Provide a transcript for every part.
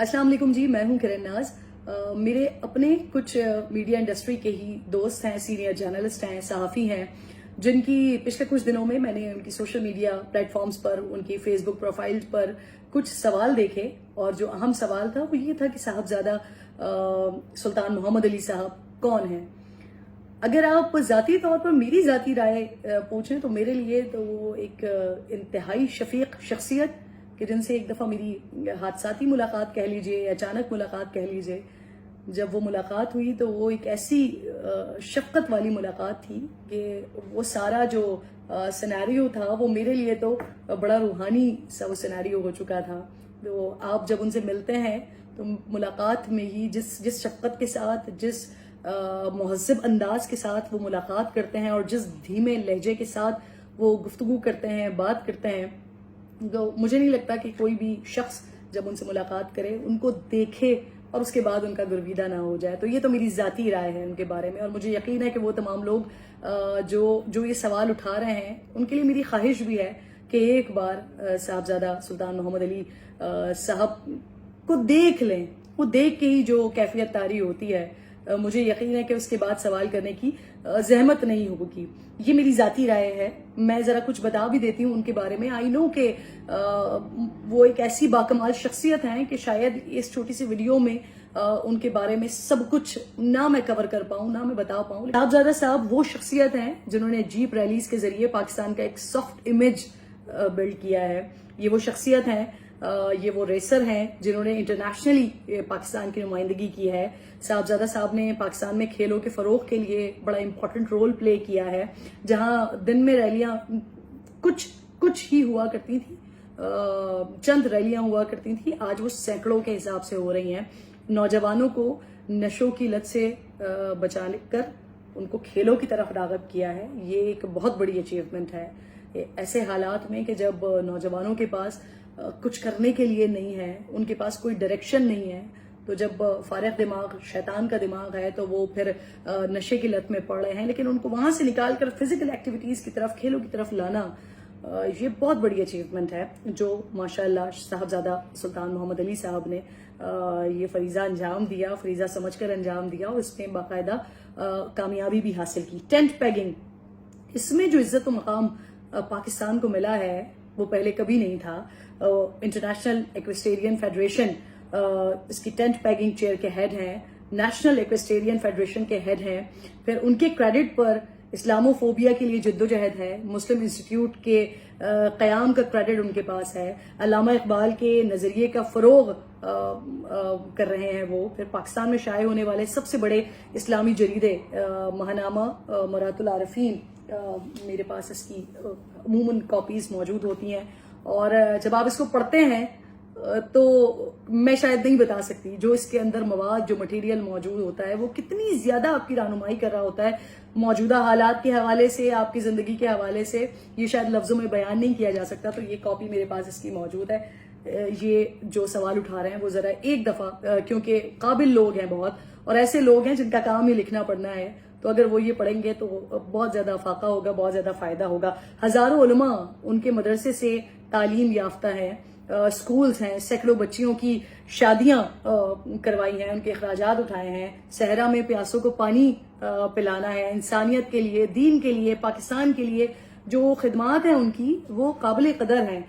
अस्सलाम वालेकुम जी, मैं हूं किरण नाज। मेरे अपने कुछ मीडिया इंडस्ट्री के ही दोस्त हैं, सीनियर जर्नलिस्ट हैं, सहाफ़ी हैं, जिनकी पिछले कुछ दिनों में मैंने उनकी सोशल मीडिया प्लेटफॉर्म्स पर, उनकी फेसबुक प्रोफाइल पर कुछ सवाल देखे। और जो अहम सवाल था वो ये था कि साहबजादा सुल्तान मोहम्मद अली साहब कौन हैं। अगर आप ज़ाती तौर पर मेरी ज़ाती राय पूछें तो मेरे लिए तो वो एक इंतहाई शफीक शख्सियत कि जिनसे एक दफ़ा मेरी हादसाती मुलाकात कह लीजिए, अचानक मुलाकात कह लीजिए। जब वो मुलाकात हुई तो वो एक ऐसी शफ़क़त वाली मुलाकात थी कि वो सारा जो सिनेरियो था वो मेरे लिए तो बड़ा रूहानी सा वो सिनेरियो हो चुका था। तो आप जब उनसे मिलते हैं तो मुलाकात में ही जिस शफ़क़त के साथ, जिस मुहज़्ज़ब अंदाज के साथ वो मुलाकात करते हैं और जिस धीमे लहजे के साथ वो गुफ्तगू करते हैं, बात करते हैं, तो मुझे नहीं लगता कि कोई भी शख्स जब उनसे मुलाकात करे उनको देखे और उसके बाद उनका गुरविदा ना हो जाए। तो ये तो मेरी ज़ाती राय है उनके बारे में, और मुझे यकीन है कि वो तमाम लोग जो ये सवाल उठा रहे हैं उनके लिए मेरी ख्वाहिश भी है कि एक बार साहबजादा सुल्तान मोहम्मद अली साहब को देख लें। वो देख के ही जो कैफियत तारी होती है, मुझे यकीन है कि उसके बाद सवाल करने की जहमत नहीं होगी। ये मेरी ज़ाती राय है। मैं ज़रा कुछ बता भी देती हूँ उनके बारे में। आई नो कि वो एक ऐसी बाकमाल शख्सियत हैं कि शायद इस छोटी सी वीडियो में उनके बारे में सब कुछ ना मैं कवर कर पाऊँ, ना मैं बता पाऊँ। साहबजादा साहब वो शख्सियत हैं जिन्होंने जीप रैलीज के जरिए पाकिस्तान का एक सॉफ्ट इमेज बिल्ड किया है। ये वो शख्सियत हैं, ये वो रेसर हैं जिन्होंने इंटरनेशनली पाकिस्तान की नुमाइंदगी की है। साहबजादा साहब ने पाकिस्तान में खेलों के फ़रोग के लिए बड़ा इंपॉर्टेंट रोल प्ले किया है। जहां दिन में रैलियां कुछ ही हुआ करती थी, चंद रैलियां हुआ करती थी, आज वो सैकड़ों के हिसाब से हो रही हैं। नौजवानों को नशों की लत से बचा कर उनको खेलों की तरफ राग़िब किया है। ये एक बहुत बड़ी अचीवमेंट है। ऐसे हालात में कि जब नौजवानों के पास कुछ करने के लिए नहीं है, उनके पास कोई डायरेक्शन नहीं है, तो जब फारिग दिमाग शैतान का दिमाग है तो वो फिर नशे की लत में पड़ रहे हैं। लेकिन उनको वहां से निकाल कर फिजिकल एक्टिविटीज की तरफ, खेलों की तरफ लाना, ये बहुत बड़ी अचीवमेंट है जो माशाअल्लाह साहबजादा सुल्तान मोहम्मद अली साहब ने ये फरीजा अंजाम दिया, फरीजा समझकर अंजाम दिया और इसमें बाकायदा कामयाबी भी हासिल की। टेंट पैगिंग, इसमें जो इज्जत व मकाम पाकिस्तान को मिला है वो पहले कभी नहीं था। इंटरनेशनल एक्वेस्टेरियन फेडरेशन इसकी टेंट पैगिंग चेयर के हेड हैं, नेशनल एक्वेस्टेरियन फेडरेशन के हेड हैं। फिर उनके क्रेडिट पर इस्लामोफोबिया के लिए जद्दोजहद है, मुस्लिम इंस्टीट्यूट के क़याम का क्रेडिट उनके पास है, अल्लामा इकबाल के नज़रिए का फ़रोग़ कर रहे हैं वो। फिर पाकिस्तान में शाये होने वाले सबसे बड़े इस्लामी जरीदे महानामा मरातुल आरफीन, मेरे पास इसकी अमूमन कॉपीज़ मौजूद होती हैं, और जब आप इसको पढ़ते हैं तो मैं शायद नहीं बता सकती जो इसके अंदर मवाद, जो मटेरियल मौजूद होता है वो कितनी ज्यादा आपकी रहनुमाई कर रहा होता है मौजूदा हालात के हवाले से, आपकी जिंदगी के हवाले से। ये शायद लफ्जों में बयान नहीं किया जा सकता। तो ये कॉपी मेरे पास इसकी मौजूद है। ये जो सवाल उठा रहे हैं वो जरा एक दफा, क्योंकि काबिल लोग हैं बहुत, और ऐसे लोग हैं जिनका काम ही लिखना पढ़ना है, तो अगर वो ये पढ़ेंगे तो बहुत ज्यादा फाका होगा, बहुत ज्यादा फायदा होगा। हजारों उलमा उनके मदरसे से तालीम याफ्ता है, स्कूल्स हैं, सैकड़ों बच्चियों की शादियां करवाई हैं, उनके अखराजात उठाए हैं, सहरा में प्यासों को पानी पिलाना है। इंसानियत के लिए, दीन के लिए, पाकिस्तान के लिए जो खिदमात हैं उनकी वो काबिल कदर हैं।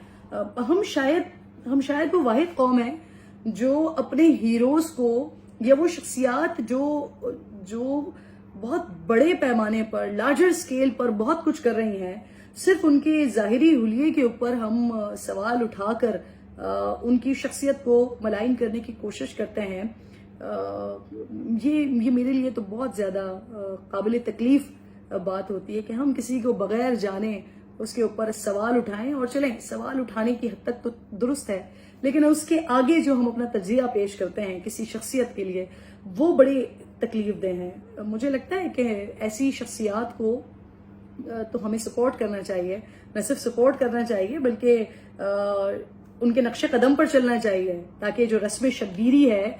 हम शायद वो वाहिद कौम है जो अपने हीरोज को, या वो शख्सियात जो बहुत बड़े पैमाने पर, लार्जर स्केल पर बहुत कुछ कर रही हैं, सिर्फ उनके ज़ाहिरी हुलिये के ऊपर हम सवाल उठाकर उनकी शख्सियत को मलाइन करने की कोशिश करते हैं। ये मेरे लिए तो बहुत ज़्यादा काबिल तकलीफ बात होती है कि हम किसी को बगैर जाने उसके ऊपर सवाल उठाएं। और चलें, सवाल उठाने की हद तक तो दुरुस्त है, लेकिन उसके आगे जो हम अपना तज्जिया पेश करते हैं किसी शख्सियत के लिए, वो बड़े तकलीफ दे हैं। मुझे लगता है कि ऐसी शख्सियात को तो हमें सपोर्ट करना चाहिए, न सिर्फ सपोर्ट करना चाहिए बल्कि उनके नक्शे कदम पर चलना चाहिए, ताकि जो रस्म शब्बीरी है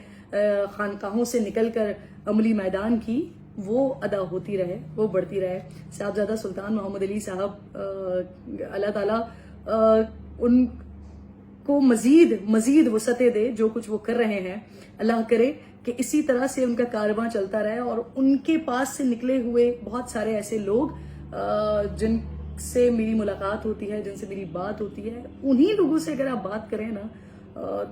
खानकाहों से निकलकर अमली मैदान की, वो अदा होती रहे, वो बढ़ती रहे। साहबजादा सुल्तान मोहम्मद अली साहब, अल्लाह ताला کو مزید وسعتیں دے جو کچھ وہ کر رہے ہیں. اللہ کرے کہ اسی طرح سے ان کا کارواں چلتا رہے اور ان کے پاس سے نکلے ہوئے بہت سارے ایسے لوگ جن سے میری ملاقات ہوتی ہے, جن سے میری بات ہوتی ہے, انہی لوگوں سے اگر آپ بات کریں نا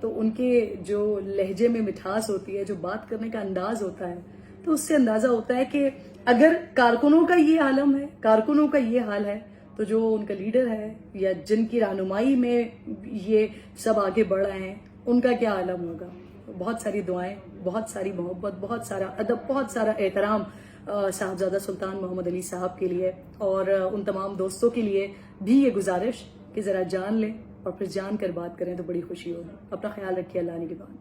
تو ان کے جو لہجے میں مٹھاس ہوتی ہے, جو بات کرنے کا انداز ہوتا ہے, تو اس سے اندازہ ہوتا ہے کہ اگر کارکنوں کا یہ عالم ہے, کارکنوں کا یہ حال ہے, تو جو ان کا لیڈر ہے یا جن کی رہنمائی میں یہ سب آگے بڑھ رہے ہیں ان کا کیا عالم ہوگا. بہت ساری دعائیں, بہت ساری محبت, بہت سارا ادب, بہت سارا احترام صاحبزادہ سلطان محمد علی صاحب کے لیے, اور ان تمام دوستوں کے لیے بھی یہ گزارش کہ ذرا جان لیں اور پھر جان کر بات کریں تو بڑی خوشی ہوگی. اپنا خیال رکھیے. اللہ نگہبان.